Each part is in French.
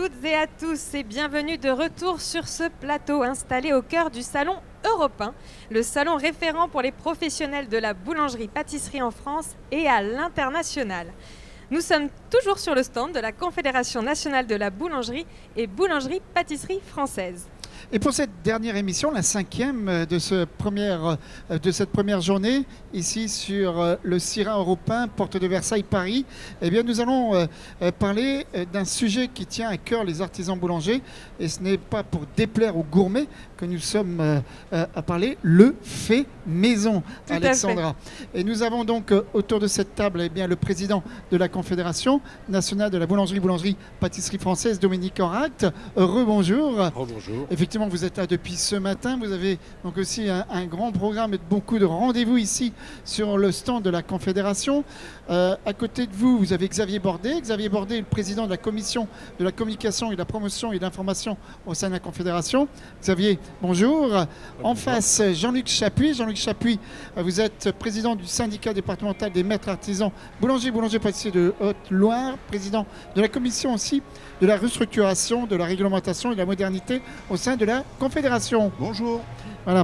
toutes et à tous et bienvenue de retour sur ce plateau installé au cœur du salon européen, le salon référent pour les professionnels de la boulangerie-pâtisserie en France et à l'international. Nous sommes toujours sur le stand de la Confédération nationale de la boulangerie et boulangerie-pâtisserie française. Et pour cette dernière émission, la cinquième de cette première journée, ici sur le Sirin européen, porte de Versailles, Paris, eh bien, nous allons parler d'un sujet qui tient à cœur les artisans boulangers. Et ce n'est pas pour déplaire aux gourmets que nous sommes à parler, le fait maison, Tout Alexandra. Et nous avons donc autour de cette table eh bien, le président de la Confédération nationale de la boulangerie-pâtisserie française, Dominique Enract. Rebonjour. Rebonjour. Effectivement, vous êtes là depuis ce matin. Vous avez donc aussi un grand programme et beaucoup de rendez-vous ici sur le stand de la Confédération. À côté de vous, vous avez Xavier Bordet. Xavier Bordet est le président de la commission de la communication et de la promotion et de l'information au sein de la Confédération. Xavier, bonjour. En face, Jean-Luc Chapuis. Jean-Luc Chapuis, vous êtes président du syndicat départemental des maîtres artisans boulangers-pâtissiers de Haute-Loire, président de la commission aussi de la restructuration, de la réglementation et de la modernité au sein de la Confédération. Bonjour. Voilà.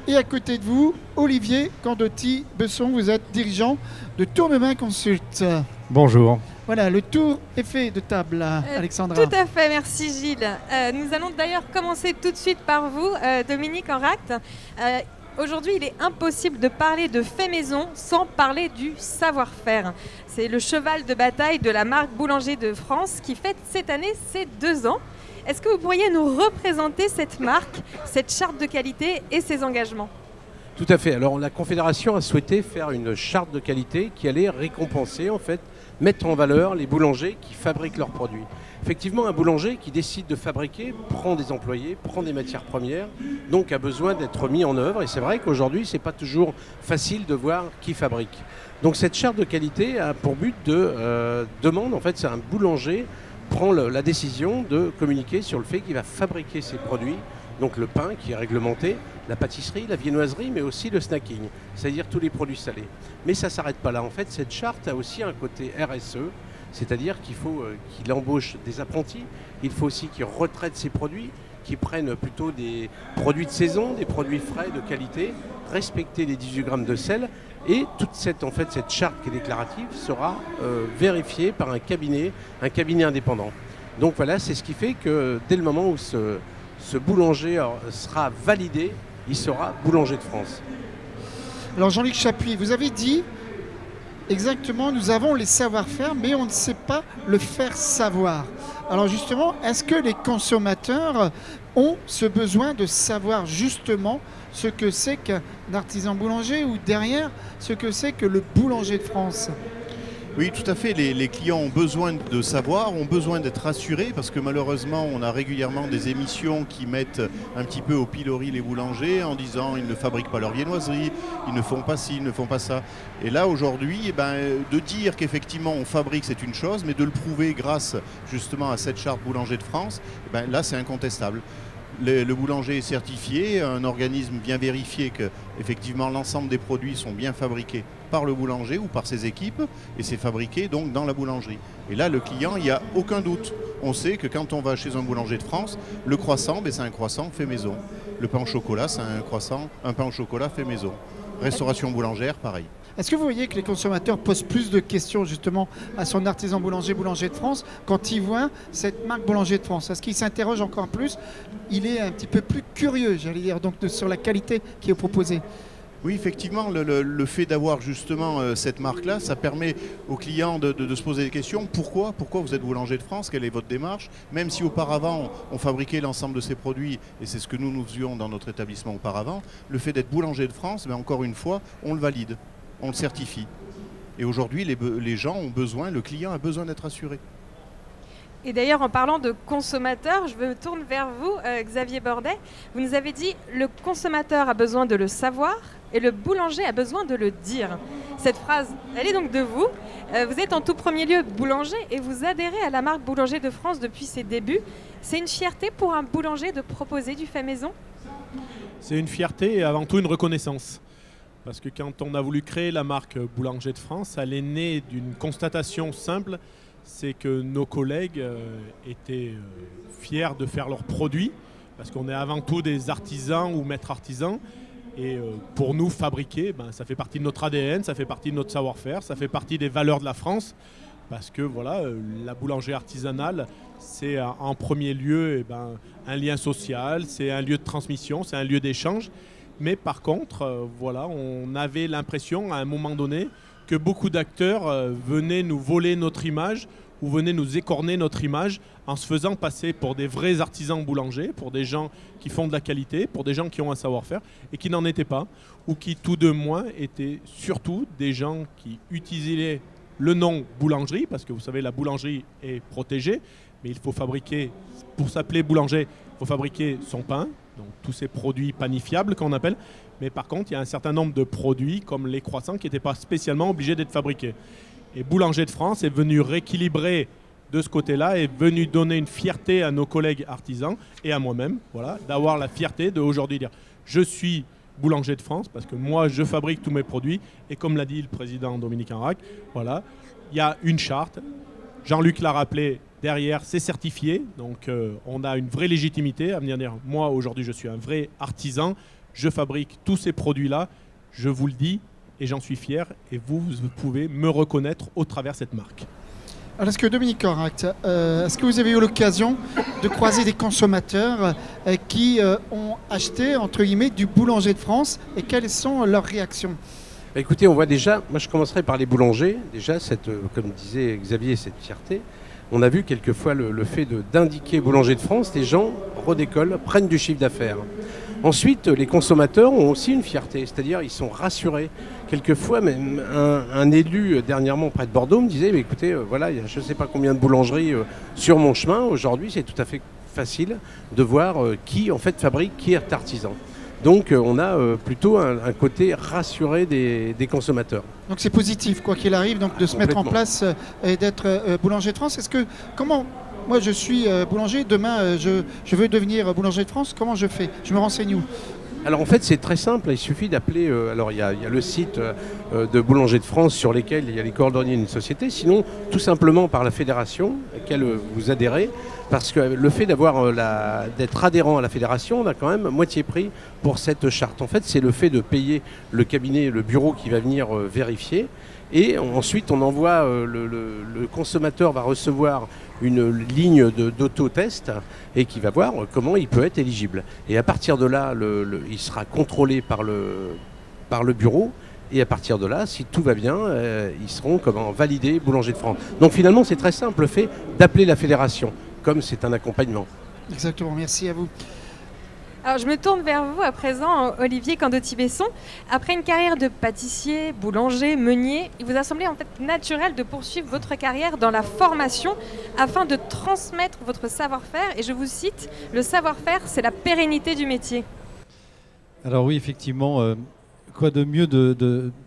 Et à côté de vous, Olivier Candotti-Besson, vous êtes dirigeant de Tournemin Consult. Bonjour. Voilà, le tour est fait de table, Alexandra. Tout à fait, merci Gilles. Nous allons d'ailleurs commencer tout de suite par vous, Dominique Enract. Aujourd'hui, il est impossible de parler de fait maison sans parler du savoir-faire. C'est le cheval de bataille de la marque Boulanger de France qui fête cette année ses 2 ans. Est-ce que vous pourriez nous représenter cette marque, cette charte de qualité et ses engagements ? Tout à fait. Alors la Confédération a souhaité faire une charte de qualité qui allait récompenser, en fait, mettre en valeur les boulangers qui fabriquent leurs produits. Effectivement, un boulanger qui décide de fabriquer prend des employés, prend des matières premières, donc a besoin d'être mis en œuvre. Et c'est vrai qu'aujourd'hui, ce n'est pas toujours facile de voir qui fabrique. Donc cette charte de qualité a pour but de demande, en fait, c'est un boulanger prend la décision de communiquer sur le fait qu'il va fabriquer ses produits, donc le pain qui est réglementé, la pâtisserie, la viennoiserie, mais aussi le snacking, c'est-à-dire tous les produits salés. Mais ça ne s'arrête pas là. En fait, cette charte a aussi un côté RSE, c'est-à-dire qu'il faut qu'il embauche des apprentis, il faut aussi qu'il retraite ses produits, qu'ils prennent plutôt des produits de saison, des produits frais de qualité, respecter les 18 grammes de sel. Et toute cette charte qui est déclarative sera vérifiée par un cabinet indépendant. Donc voilà, c'est ce qui fait que dès le moment où ce boulanger sera validé, il sera boulanger de France. Alors Jean-Luc Chapuis, vous avez dit exactement, nous avons les savoir-faire, mais on ne sait pas le faire savoir. Alors justement, est-ce que les consommateurs ont ce besoin de savoir justement ce que c'est qu'un artisan boulanger ou derrière ce que c'est que le boulanger de France? Oui, tout à fait. Les clients ont besoin de savoir, ont besoin d'être rassurés parce que malheureusement, on a régulièrement des émissions qui mettent un petit peu au pilori les boulangers en disant ils ne fabriquent pas leur viennoiserie, ils ne font pas ci, ils ne font pas ça. Et là, aujourd'hui, de dire qu'effectivement on fabrique, c'est une chose, mais de le prouver grâce justement à cette charte Boulanger de France, là, c'est incontestable. Le boulanger est certifié, un organisme vient vérifier que effectivement l'ensemble des produits sont bien fabriqués par le boulanger ou par ses équipes et c'est fabriqué donc dans la boulangerie. Et là le client, il n'y a aucun doute. On sait que quand on va chez un boulanger de France, le croissant, c'est un croissant fait maison. Le pain au chocolat, c'est un pain au chocolat fait maison. Restauration boulangère, pareil. Est-ce que vous voyez que les consommateurs posent plus de questions justement à son artisan boulanger de France quand il voit cette marque Boulanger de France? Est-ce qu'il s'interroge encore plus? Il est un petit peu plus curieux, j'allais dire, donc sur la qualité qui est proposée. Oui, effectivement, le fait d'avoir justement cette marque-là, ça permet aux clients de se poser des questions. Pourquoi vous êtes boulanger de France? Quelle est votre démarche? Même si auparavant, on fabriquait l'ensemble de ces produits, et c'est ce que nous faisions dans notre établissement auparavant, le fait d'être boulanger de France, encore une fois, on le valide, on le certifie. Et aujourd'hui, les gens ont besoin, le client a besoin d'être assuré. Et d'ailleurs, en parlant de consommateurs, je me tourne vers vous, Xavier Bordet. Vous nous avez dit le consommateur a besoin de le savoir et le boulanger a besoin de le dire. Cette phrase, elle est donc de vous. Vous êtes en tout premier lieu boulanger et vous adhérez à la marque Boulanger de France depuis ses débuts. C'est une fierté pour un boulanger de proposer du fait maison? C'est une fierté et avant tout une reconnaissance. Parce que quand on a voulu créer la marque Boulanger de France, elle est née d'une constatation simple, c'est que nos collègues étaient fiers de faire leurs produits, parce qu'on est avant tout des artisans ou maîtres artisans. Et pour nous, fabriquer, ça fait partie de notre ADN, ça fait partie de notre savoir-faire, ça fait partie des valeurs de la France. Parce que voilà, la boulangerie artisanale, c'est en premier lieu un lien social, c'est un lieu de transmission, c'est un lieu d'échange. Mais par contre, voilà, on avait l'impression à un moment donné que beaucoup d'acteurs venaient nous voler notre image ou venaient nous écorner notre image en se faisant passer pour des vrais artisans boulangers, pour des gens qui font de la qualité, pour des gens qui ont un savoir-faire et qui n'en étaient pas, ou qui tout de moins étaient surtout des gens qui utilisaient le nom boulangerie, parce que vous savez, la boulangerie est protégée, mais il faut fabriquer, pour s'appeler boulanger, il faut fabriquer son pain, donc tous ces produits panifiables qu'on appelle. Mais par contre, il y a un certain nombre de produits, comme les croissants, qui n'étaient pas spécialement obligés d'être fabriqués. Et Boulanger de France est venu rééquilibrer de ce côté-là, est venu donner une fierté à nos collègues artisans et à moi-même, voilà, d'avoir la fierté d'aujourd'hui dire « Je suis Boulanger de France » parce que moi, je fabrique tous mes produits. Et comme l'a dit le président Dominique Enrac, voilà, il y a une charte. Jean-Luc l'a rappelé, derrière, c'est certifié. Donc, on a une vraie légitimité à venir dire « Moi, aujourd'hui, je suis un vrai artisan. Je fabrique tous ces produits-là. Je vous le dis et j'en suis fier. Et vous pouvez me reconnaître au travers de cette marque. » Alors, est-ce que Dominique Enrac, est-ce que vous avez eu l'occasion de croiser des consommateurs qui ont acheté, entre guillemets, du Boulanger de France et quelles sont leurs réactions? Écoutez, on voit déjà, moi je commencerai par les boulangers, déjà, comme disait Xavier, cette fierté. On a vu quelquefois le fait d'indiquer Boulanger de France, les gens redécollent, prennent du chiffre d'affaires. Ensuite, les consommateurs ont aussi une fierté, c'est-à-dire ils sont rassurés. Quelquefois, même un élu dernièrement près de Bordeaux me disait, écoutez, voilà, il y a je ne sais pas combien de boulangeries sur mon chemin. Aujourd'hui, c'est tout à fait facile de voir qui en fait fabrique, qui est artisan. Donc on a plutôt un côté rassuré des consommateurs. Donc c'est positif, quoi qu'il arrive, donc de se mettre en place et d'être boulanger de France. Comment, moi je suis boulanger, demain je veux devenir boulanger de France, comment je fais? Je me renseigne où? Alors en fait c'est très simple, il suffit d'appeler, alors il y a le site de Boulanger de France sur lesquels il y a les coordonnées d'une société, sinon tout simplement par la fédération à laquelle vous adhérez, parce que le fait d'être adhérent à la fédération, on a quand même moitié prix pour cette charte. En fait c'est le fait de payer le cabinet, le bureau qui va venir vérifier, et ensuite on envoie, le consommateur va recevoir une ligne d'autotest et qui va voir comment il peut être éligible. Et à partir de là, il sera contrôlé par le bureau. Et à partir de là, si tout va bien, ils seront validés Boulanger de France. Donc finalement, c'est très simple le fait d'appeler la fédération, comme c'est un accompagnement. Exactement, merci à vous. Alors je me tourne vers vous à présent, Olivier Candotti-Besson. Après une carrière de pâtissier, boulanger, meunier, il vous a semblé en fait naturel de poursuivre votre carrière dans la formation afin de transmettre votre savoir-faire. Et je vous cite, le savoir-faire, c'est la pérennité du métier. Alors oui, effectivement, quoi de mieux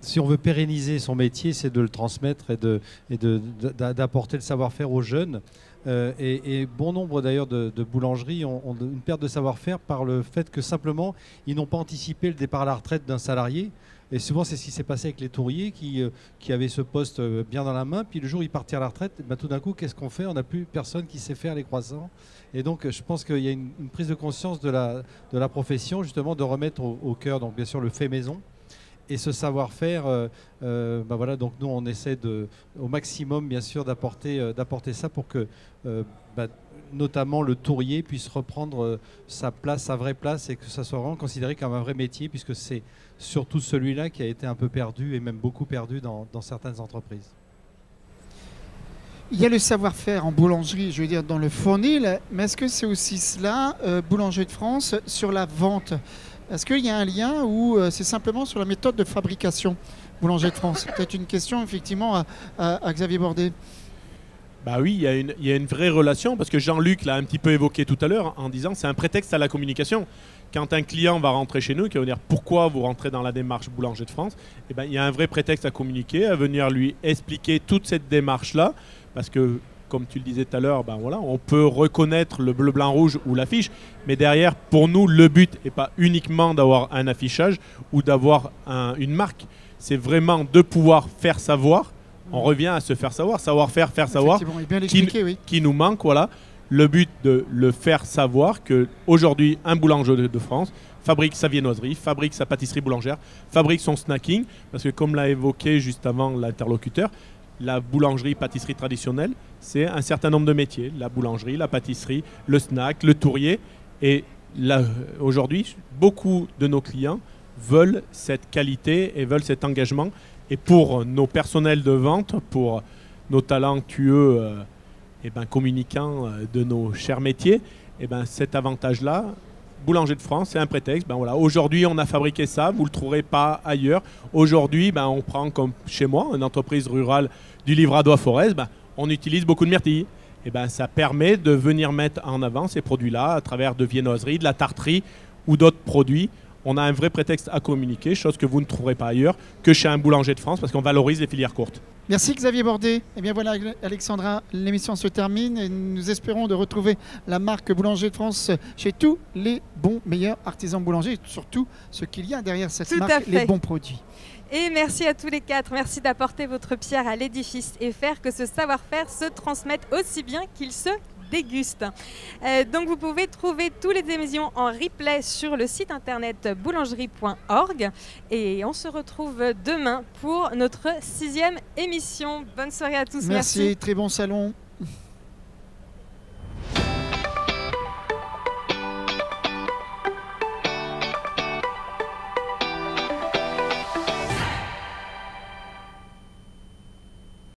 si on veut pérenniser son métier, c'est de le transmettre et d'apporter le savoir-faire aux jeunes. Et bon nombre d'ailleurs de boulangeries ont une perte de savoir-faire par le fait que simplement ils n'ont pas anticipé le départ à la retraite d'un salarié. Et souvent c'est ce qui s'est passé avec les tourriers qui avaient ce poste bien dans la main, puis le jour où ils partaient à la retraite, tout d'un coup qu'est-ce qu'on fait? On n'a plus personne qui sait faire les croissants. Et donc je pense qu'il y a une prise de conscience de la profession, justement de remettre au cœur donc bien sûr le fait maison. Et ce savoir-faire, voilà, donc nous on essaie au maximum bien sûr d'apporter ça pour que notamment le tourrier puisse reprendre sa place, sa vraie place, et que ça soit vraiment considéré comme un vrai métier, puisque c'est surtout celui-là qui a été un peu perdu et même beaucoup perdu dans certaines entreprises. Il y a le savoir-faire en boulangerie, je veux dire dans le fournil, mais est-ce que c'est aussi cela, Boulanger de France, sur la vente? Est-ce qu'il y a un lien ou c'est simplement sur la méthode de fabrication, Boulanger de France? C'est peut-être une question effectivement à Xavier Bordet. Bah oui, il y a une vraie relation, parce que Jean-Luc l'a un petit peu évoqué tout à l'heure en disant c'est un prétexte à la communication. Quand un client va rentrer chez nous, qui va dire pourquoi vous rentrez dans la démarche Boulanger de France, eh ben, il y a un vrai prétexte à communiquer, à venir lui expliquer toute cette démarche-là, parce que comme tu le disais tout à l'heure, ben voilà, on peut reconnaître le bleu, blanc, rouge ou l'affiche, mais derrière, pour nous, le but n'est pas uniquement d'avoir un affichage ou d'avoir une marque, c'est vraiment de pouvoir faire savoir On revient à se faire savoir, savoir-faire, faire savoir, Et bien l'expliquer, oui. qui nous manque. Voilà. Le but de le faire savoir qu'aujourd'hui, un boulanger de France fabrique sa viennoiserie, fabrique sa pâtisserie boulangère, fabrique son snacking, parce que comme l'a évoqué juste avant l'interlocuteur, la boulangerie-pâtisserie traditionnelle, c'est un certain nombre de métiers. La boulangerie, la pâtisserie, le snack, le tourrier. Et aujourd'hui, beaucoup de nos clients veulent cette qualité et veulent cet engagement. Et pour nos personnels de vente, pour nos talentueux communicants de nos chers métiers, cet avantage-là, Boulanger de France, c'est un prétexte. Voilà. Aujourd'hui, on a fabriqué ça, vous ne le trouverez pas ailleurs. Aujourd'hui, on prend comme chez moi, une entreprise rurale du Livradois Forez, on utilise beaucoup de myrtilles. Ça permet de venir mettre en avant ces produits-là à travers de viennoiseries, de la tarterie ou d'autres produits. On a un vrai prétexte à communiquer, chose que vous ne trouverez pas ailleurs que chez un boulanger de France, parce qu'on valorise les filières courtes. Merci Xavier Bordet. Eh bien voilà Alexandra, l'émission se termine et nous espérons de retrouver la marque Boulanger de France chez tous les bons, meilleurs artisans boulangers, et surtout ce qu'il y a derrière cette marque, les bons produits. Et merci à tous les quatre. Merci d'apporter votre pierre à l'édifice et faire que ce savoir-faire se transmette aussi bien qu'il se déguste. Donc vous pouvez trouver toutes les émissions en replay sur le site internet boulangerie.org et on se retrouve demain pour notre 6e émission. Bonne soirée à tous. Merci. Très bon salon.